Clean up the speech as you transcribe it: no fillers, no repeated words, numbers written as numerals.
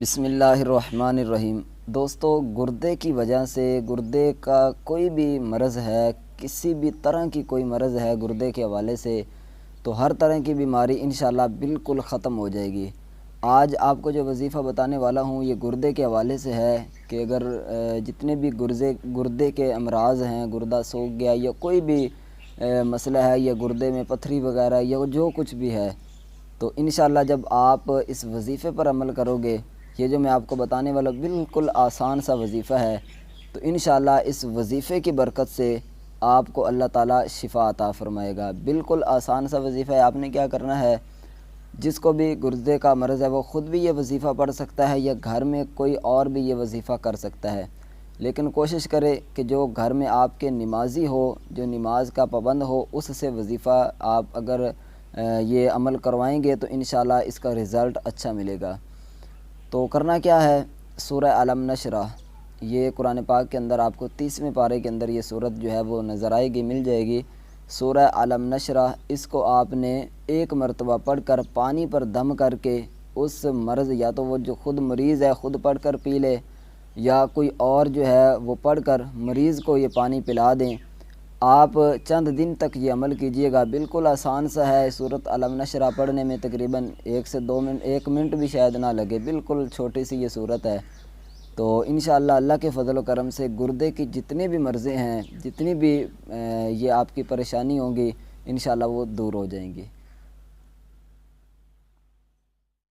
بسم اللہ الرحمن الرحیم۔ دوستو، گردے کی وجہ سے گردے کا کوئی بھی مرض ہے، کسی بھی طرح کی کوئی مرض ہے گردے کے حوالے سے، تو ہر طرح کی بیماری انشاءاللہ بالکل ختم ہو جائے گی۔ آج آپ کو جو وظیفہ بتانے والا ہوں یہ گردے کے حوالے سے ہے کہ اگر جتنے بھی گردے کے امراض ہیں، گردہ سوکھ گیا یا کوئی بھی مسئلہ ہے یا گردے میں پتھری وغیرہ یا جو کچھ بھی ہے، تو انشاءاللہ جب آپ اس وظیفے پر عمل کرو گے، یہ جو میں آپ کو بتانے والا بالکل آسان سا وظیفہ ہے، تو انشاءاللہ اس وظیفے کی برکت سے آپ کو اللہ تعالیٰ شفا عطا فرمائے گا۔ بالکل آسان سا وظیفہ ہے۔ آپ نے کیا کرنا ہے، جس کو بھی گردے کا مرض ہے وہ خود بھی یہ وظیفہ پڑھ سکتا ہے یا گھر میں کوئی اور بھی یہ وظیفہ کر سکتا ہے، لیکن کوشش کرے کہ جو گھر میں آپ کے نمازی ہو، جو نماز کا پابند ہو، اس سے وظیفہ آپ اگر یہ عمل کروائیں گے تو انشاءاللہ اس کا رزلٹ اچھا ملے گا۔ تو کرنا کیا ہے، سورہ علم نشرہ، یہ قرآن پاک کے اندر آپ کو 30ویں پارے کے اندر یہ صورت جو ہے وہ نظر آئے گی، مل جائے گی، سورہ علم نشرہ۔ اس کو آپ نے ایک مرتبہ پڑھ کر پانی پر دم کر کے اس مرض، یا تو وہ جو خود مریض ہے خود پڑھ کر پی لے، یا کوئی اور جو ہے وہ پڑھ کر مریض کو یہ پانی پلا دیں۔ آپ چند دن تک یہ عمل کیجئے گا، بالکل آسان سا ہے۔ سورۃ علم نشرہ پڑھنے میں تقریباً 1 سے 2 منٹ، 1 منٹ بھی شاید نہ لگے، بالکل چھوٹی سی یہ صورت ہے۔ تو انشاءاللہ اللہ کے فضل و کرم سے گردے کی جتنے بھی مرضیں ہیں، جتنی بھی یہ آپ کی پریشانی ہوں گی، انشاءاللہ وہ دور ہو جائیں گی۔